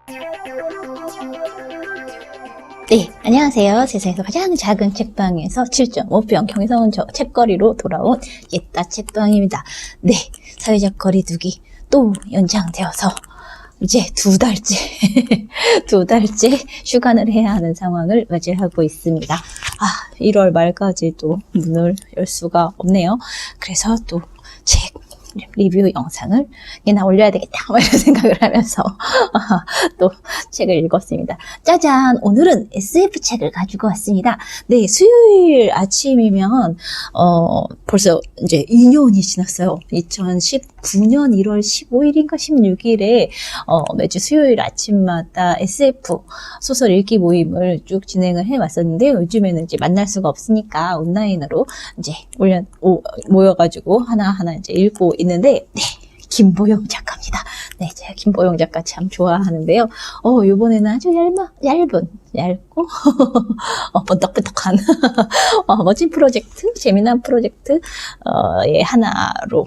네, 안녕하세요. 세상에서 가장 작은 책방에서 7.5평 경성은 책거리로 돌아온 옛다 책방입니다. 네, 사회적 거리두기 또 연장되어서 이제 두 달째 휴관을 해야 하는 상황을 맞이하고 있습니다. 1월 말까지도 문을 열 수가 없네요. 그래서 또 책 리뷰 영상을 얘나 올려야 되겠다 이런 생각을 하면서 또 책을 읽었습니다. 짜잔, 오늘은 SF 책을 가지고 왔습니다. 네, 수요일 아침이면 벌써 이제 2년이 지났어요. 2019년 1월 15일인가 16일에 매주 수요일 아침마다 SF 소설 읽기 모임을 쭉 진행을 해왔었는데요. 요즘에는 이제 만날 수가 없으니까 온라인으로 이제 모여가지고 하나하나 이제 읽고 있는데, 네, 김보영 작가입니다. 네, 제가 김보영 작가 참 좋아하는데요. 요번에는 아주 얇고, 번떡번떡한, 멋진 프로젝트, 재미난 프로젝트, 하나로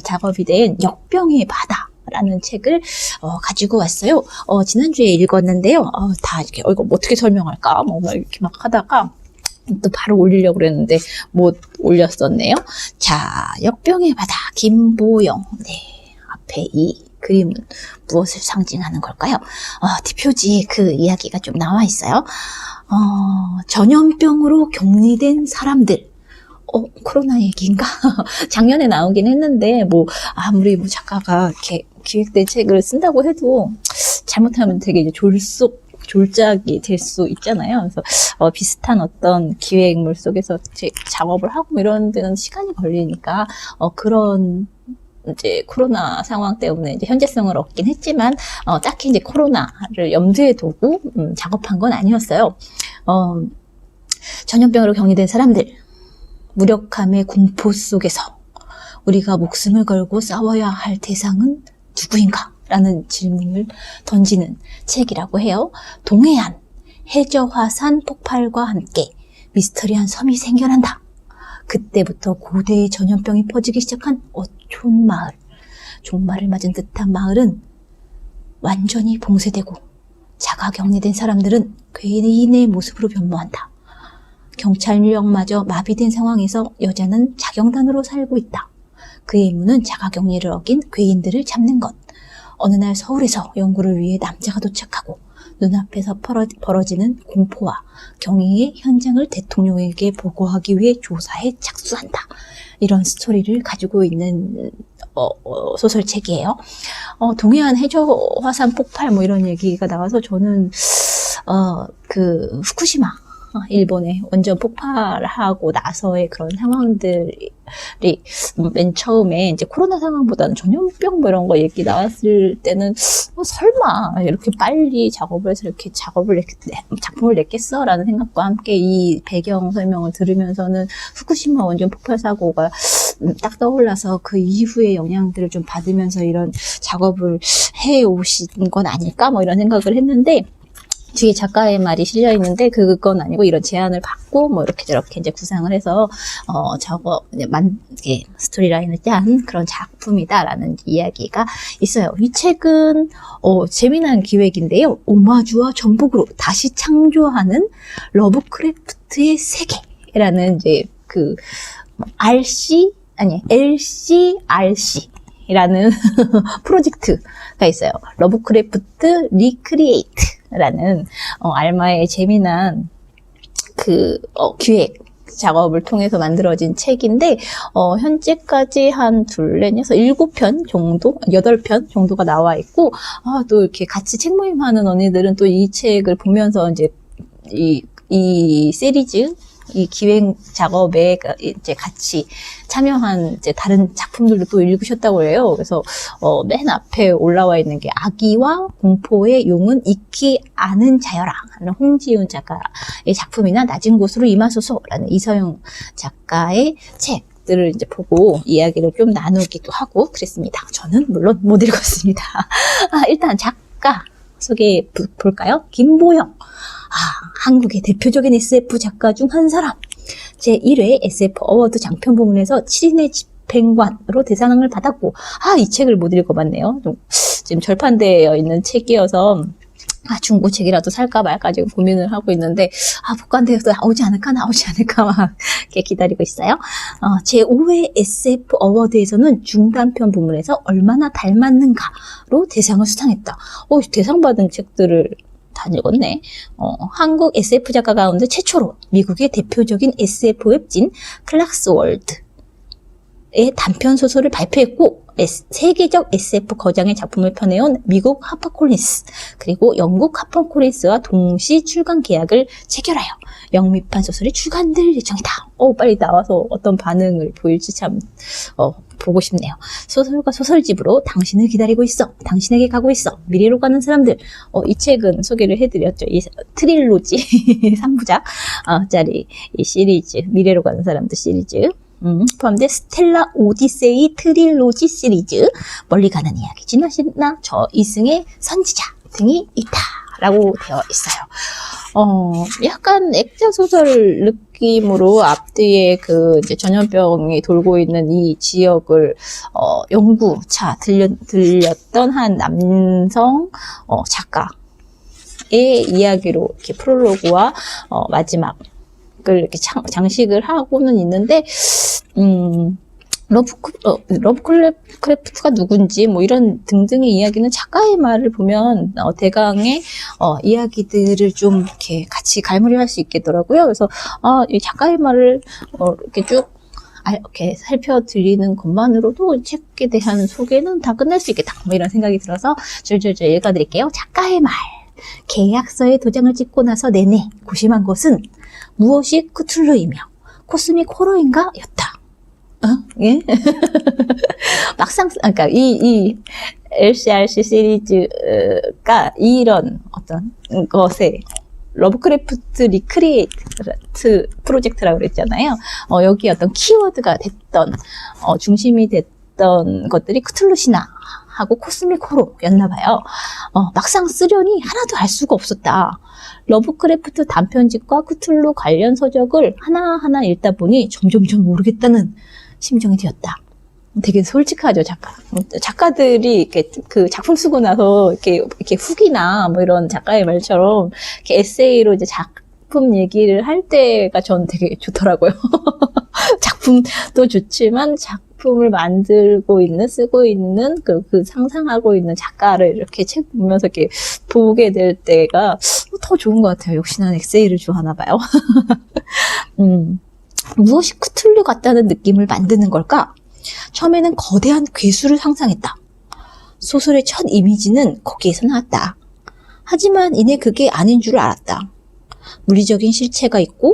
작업이 된 역병의 바다라는 책을 가지고 왔어요. 지난주에 읽었는데요. 다 이렇게, 이거 어떻게 설명할까? 이렇게 막 하다가, 또 바로 올리려고 그랬는데 못 올렸었네요. 자, 역병의 바다 김보영. 네, 앞에 이 그림은 무엇을 상징하는 걸까요? 뒷표지에 그 이야기가 좀 나와 있어요. 전염병으로 격리된 사람들. 코로나 얘기인가? 작년에 나오긴 했는데 아무리 작가가 이렇게 기획된 책을 쓴다고 해도 잘못하면 되게 이제 졸작이 될 수 있잖아요. 그래서 비슷한 어떤 기획물 속에서 작업을 하고 이런 데는 시간이 걸리니까 그런 이제 코로나 상황 때문에 이제 현재성을 얻긴 했지만 딱히 이제 코로나를 염두에 두고 작업한 건 아니었어요. 전염병으로 격리된 사람들, 무력함의 공포 속에서 우리가 목숨을 걸고 싸워야 할 대상은 누구인가? 라는 질문을 던지는 책이라고 해요. 동해안 해저화산 폭발과 함께 미스터리한 섬이 생겨난다. 그때부터 고대의 전염병이 퍼지기 시작한 어촌마을. 종말을 맞은 듯한 마을은 완전히 봉쇄되고 자가격리된 사람들은 괴인의 모습으로 변모한다. 경찰력마저 마비된 상황에서 여자는 자경단으로 살고 있다. 그의 임무는 자가격리를 어긴 괴인들을 잡는 것. 어느 날 서울에서 연구를 위해 남자가 도착하고 눈앞에서 벌어지는 공포와 경위의 현장을 대통령에게 보고하기 위해 조사에 착수한다. 이런 스토리를 가지고 있는 소설책이에요. 동해안 해저화산 폭발 이런 얘기가 나와서 저는 후쿠시마 일본에 원전 폭발하고 나서의 그런 상황들이 맨 처음에 이제 코로나 상황보다는 전염병 이런 거 얘기 나왔을 때는 설마 이렇게 빨리 작업을 해서 이렇게 작품을 냈겠어라는 생각과 함께 이 배경 설명을 들으면서는 후쿠시마 원전 폭발 사고가 딱 떠올라서 그 이후의 영향들을 좀 받으면서 이런 작업을 해 오신 건 아닐까 이런 생각을 했는데, 뒤에 작가의 말이 실려 있는데 그건 아니고 이런 제안을 받고 이렇게 저렇게 이제 구상을 해서 스토리라인을 짠 그런 작품이다라는 이야기가 있어요. 이 책은 재미난 기획인데요. 오마주와 전복으로 다시 창조하는 러브크래프트의 세계라는 이제 LCRC 라는 프로젝트가 있어요. 러브크래프트 리크리에이트라는 알마의 재미난 기획 작업을 통해서 만들어진 책인데 현재까지 한 7편 정도, 8편 정도가 나와 있고, 또 이렇게 같이 책 모임 하는 언니들은 또 이 책을 보면서 이제 이 시리즈 이 기획 작업에 이제 같이 참여한 이제 다른 작품들도 또 읽으셨다고 해요. 그래서 맨 앞에 올라와 있는 게 아기와 공포의 용은 잊지 않은 자여라 하는 홍지윤 작가의 작품이나 낮은 곳으로 임하소서라는 이서영 작가의 책들을 이제 보고 이야기를 좀 나누기도 하고 그랬습니다. 저는 물론 못 읽었습니다. 일단 작가 소개해 볼까요? 김보영. 한국의 대표적인 SF 작가 중 한 사람. 제1회 SF 어워드 장편 부문에서 7인의 집행관으로 대상을 받았고, 이 책을 못 읽어봤네요. 지금 절판되어 있는 책이어서 중고책이라도 살까 말까 지금 고민을 하고 있는데, 복간대에서 나오지 않을까 막 이렇게 기다리고 있어요. 제5회 SF 어워드에서는 중단편 부문에서 얼마나 닮았는가로 대상을 수상했다. 대상 받은 책들을 다 읽었네. 한국 SF 작가 가운데 최초로 미국의 대표적인 SF 웹진 클락스월드의 단편 소설을 발표했고, 세계적 SF 거장의 작품을 펴내온 미국 하퍼콜린스 그리고 영국 하퍼콜린스와 동시 출간 계약을 체결하여 영미판 소설이 출간될 예정이다. 빨리 나와서 어떤 반응을 보일지 참 보고 싶네요. 소설과 소설집으로 당신을 기다리고 있어, 당신에게 가고 있어, 미래로 가는 사람들. 이 책은 소개를 해드렸죠. 이 트릴로지 3부작 짜리 이 시리즈, 미래로 가는 사람들 시리즈 포함된 스텔라 오디세이 트릴로지 시리즈, 멀리 가는 이야기, 지나시나 저 이승의 선지자 등이 있다라고 되어 있어요. 약간 액자 소설 느낌으로 앞뒤에 이제 전염병이 돌고 있는 이 지역을 연구차 들렸던 한 남성 작가의 이야기로 이렇게 프롤로그와 마지막 이렇게 장식을 하고는 있는데, 러브크래프트가 누군지 이런 등등의 이야기는 작가의 말을 보면 대강의 이야기들을 좀 이렇게 같이 갈무리할 수 있겠더라고요. 그래서 이 작가의 말을 이렇게 쭉 이렇게 살펴드리는 것만으로도 책에 대한 소개는 다 끝낼 수 있겠다, 이런 생각이 들어서 줄줄줄 읽어드릴게요. 작가의 말. 계약서에 도장을 찍고 나서 내내 고심한 것은 무엇이 크툴루이며 코스믹 호러인가 였다. 예? 막상, 그러니까 이 LCRC 시리즈가 이런 어떤 것에 러브크래프트 리크리에이트 프로젝트라고 그랬잖아요. 여기 어떤 키워드가 됐던, 중심이 됐던 것들이 크툴루 신화 하고 코스믹 호러였나봐요. 막상 쓰려니 하나도 알 수가 없었다. 러브크래프트 단편집과 크툴루 관련 서적을 하나하나 읽다 보니 점점점 모르겠다는 심정이 되었다. 되게 솔직하죠, 작가들이 이렇게 작품 쓰고 나서 이렇게 후기나 이런 작가의 말처럼 이렇게 에세이로 이제 작품 얘기를 할 때가 전 되게 좋더라고요. 작품도 좋지만 작품을 만들고 있는, 쓰고 있는, 그 상상하고 있는 작가를 이렇게 책 보면서 이렇게 보게 될 때가 더 좋은 것 같아요. 역시 난 에세이를 좋아하나 봐요. 무엇이 크툴루 같다는 느낌을 만드는 걸까? 처음에는 거대한 괴수를 상상했다. 소설의 첫 이미지는 거기에서 나왔다. 하지만 이내 그게 아닌 줄 알았다. 물리적인 실체가 있고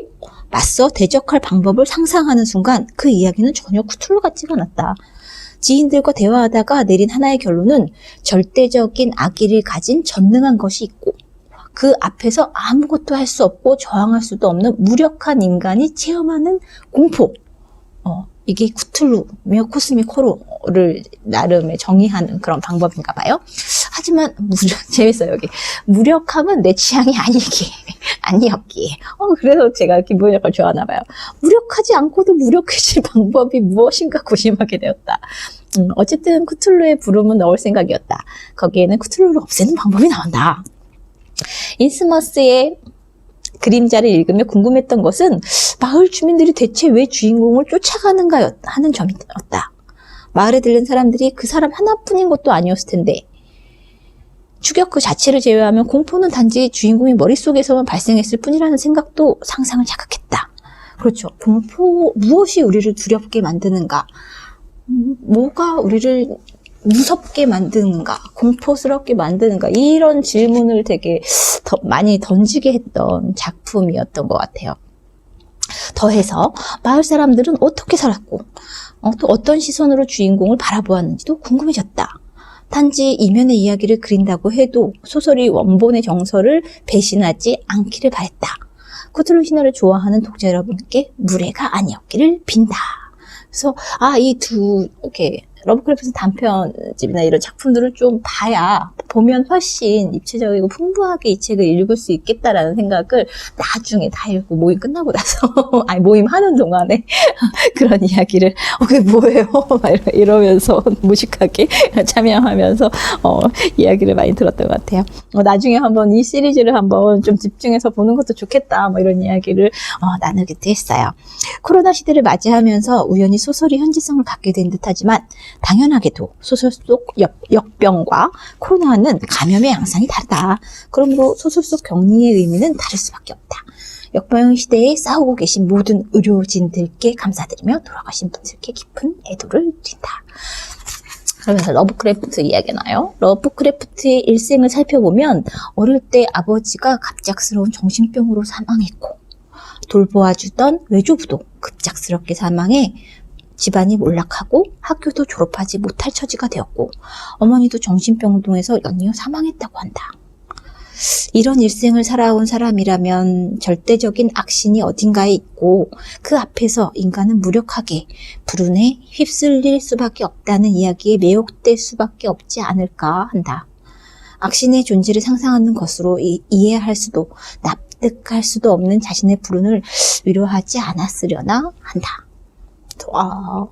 맞서 대적할 방법을 상상하는 순간 그 이야기는 전혀 크툴루 같지가 않았다. 지인들과 대화하다가 내린 하나의 결론은 절대적인 악의를 가진 전능한 것이 있고 그 앞에서 아무것도 할 수 없고 저항할 수도 없는 무력한 인간이 체험하는 공포. 이게 크툴루며 코스믹 호러를 나름의 정의하는 그런 방법인가 봐요. 하지만 재밌어요, 여기. 무력함은 내 취향이 아니었기에. 그래서 제가 김보영을 좋아하나 봐요. 무력하지 않고도 무력해질 방법이 무엇인가 고심하게 되었다. 어쨌든 크툴루의 부름은 넣을 생각이었다. 거기에는 크툴루를 없애는 방법이 나온다. 인스머스의 그림자를 읽으며 궁금했던 것은 마을 주민들이 대체 왜 주인공을 쫓아가는가 하는 점이었다. 마을에 들른 사람들이 그 사람 하나뿐인 것도 아니었을 텐데 추격 그 자체를 제외하면 공포는 단지 주인공의 머릿속에서만 발생했을 뿐이라는 생각도 상상을 자극했다. 그렇죠. 무엇이 우리를 두렵게 만드는가? 뭐가 우리를 무섭게 만드는가, 공포스럽게 만드는가, 이런 질문을 되게 많이 던지게 했던 작품이었던 것 같아요. 더해서 마을 사람들은 어떻게 살았고 또 어떤 시선으로 주인공을 바라보았는지도 궁금해졌다. 단지 이면의 이야기를 그린다고 해도 소설이 원본의 정서를 배신하지 않기를 바랬다. 크툴루 신화를 좋아하는 독자 여러분께 무례가 아니었기를 빈다. 그래서 이 두 이렇게 러브크래프트 단편집이나 이런 작품들을 좀 봐야 보면 훨씬 입체적이고 풍부하게 이 책을 읽을 수 있겠다라는 생각을 나중에 다 읽고 모임 끝나고 나서 아니 모임 하는 동안에 그런 이야기를 그게 뭐예요? 막 이러면서 무식하게 참여하면서 이야기를 많이 들었던 것 같아요. 나중에 한번 이 시리즈를 한번 좀 집중해서 보는 것도 좋겠다 뭐 이런 이야기를 나누기도 했어요. 코로나 시대를 맞이하면서 우연히 소설이 현지성을 갖게 된 듯하지만 당연하게도 소설 속 역병과 코로나는 감염의 양상이 다르다. 그러므로 소설 속 격리의 의미는 다를 수밖에 없다. 역병 시대에 싸우고 계신 모든 의료진들께 감사드리며 돌아가신 분들께 깊은 애도를 드린다. 그러면서 러브크래프트 이야기가 나요. 러브크래프트의 일생을 살펴보면 어릴 때 아버지가 갑작스러운 정신병으로 사망했고 돌보아주던 외조부도 급작스럽게 사망해 집안이 몰락하고 학교도 졸업하지 못할 처지가 되었고 어머니도 정신병동에서 연이어 사망했다고 한다. 이런 일생을 살아온 사람이라면 절대적인 악신이 어딘가에 있고 그 앞에서 인간은 무력하게 불운에 휩쓸릴 수밖에 없다는 이야기에 매혹될 수밖에 없지 않을까 한다. 악신의 존재를 상상하는 것으로 이해할 수도 납득할 수도 없는 자신의 불운을 위로하지 않았으려나 한다.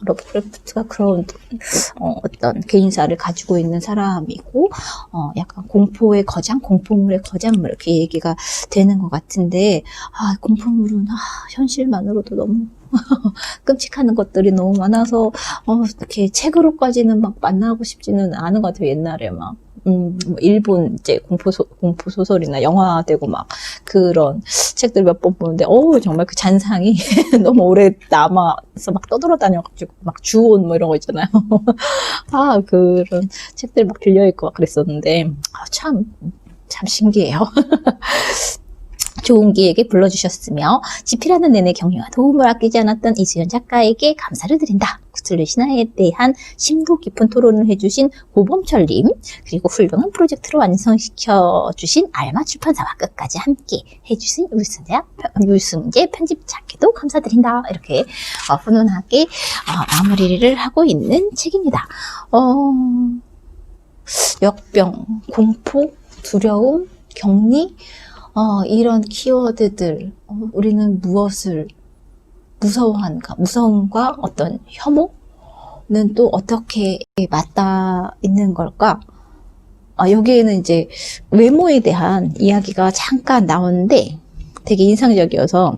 러브크래프트가 그런 어떤 개인사를 가지고 있는 사람이고 약간 공포의 거장, 공포물의 거장 이렇게 얘기가 되는 것 같은데 공포물은 현실만으로도 너무 끔찍한 것들이 너무 많아서 이렇게 책으로까지는 막 만나고 싶지는 않은 것 같아요. 옛날에 막 일본 이제 공포 소설이나 영화되고 막 그런 책들 몇 번 보는데 정말 그 잔상이 너무 오래 남아서 막 떠돌아다녀가지고 막 주온 뭐 이런 거 있잖아요. 그런 책들 막 빌려 읽고 막 그랬었는데 참 신기해요. 좋은 기회에 불러주셨으며 집필하는 내내 격려와 도움을 아끼지 않았던 이수연 작가에게 감사를 드린다. 구슬리 신화에 대한 심도 깊은 토론을 해주신 고범철님, 그리고 훌륭한 프로젝트로 완성시켜주신 알마 출판사와 끝까지 함께 해주신 유승재 편집자께도 감사드린다. 이렇게 훈훈하게 마무리를 하고 있는 책입니다. 역병, 공포, 두려움, 격리, 이런 키워드들, 우리는 무엇을 무서워하는가, 무서움과 어떤 혐오는 또 어떻게 맞닿아 있는 걸까? 여기에는 이제 외모에 대한 이야기가 잠깐 나오는데 되게 인상적이어서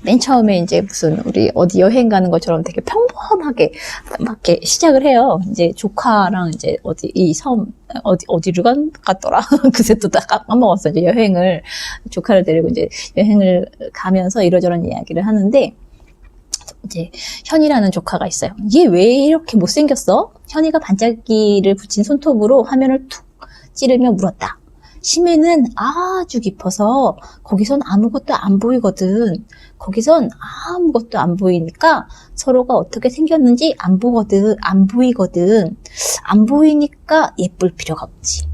맨 처음에 이제 무슨 우리 어디 여행 가는 것처럼 되게 평범하게 막 이렇게 시작을 해요. 이제 조카랑 이제 어디를 갔더라? 그새 또 다 까먹었어. 이제 조카를 데리고 이제 여행을 가면서 이러저런 이야기를 하는데, 이제 현이라는 조카가 있어요. 얘 왜 이렇게 못생겼어? 현이가 반짝이를 붙인 손톱으로 화면을 툭 찌르며 물었다. 심해는 아주 깊어서 거기선 아무것도 안 보이거든. 거기선 아무것도 안 보이니까 서로가 어떻게 생겼는지 안 보이거든. 안 보이니까 예쁠 필요가 없지.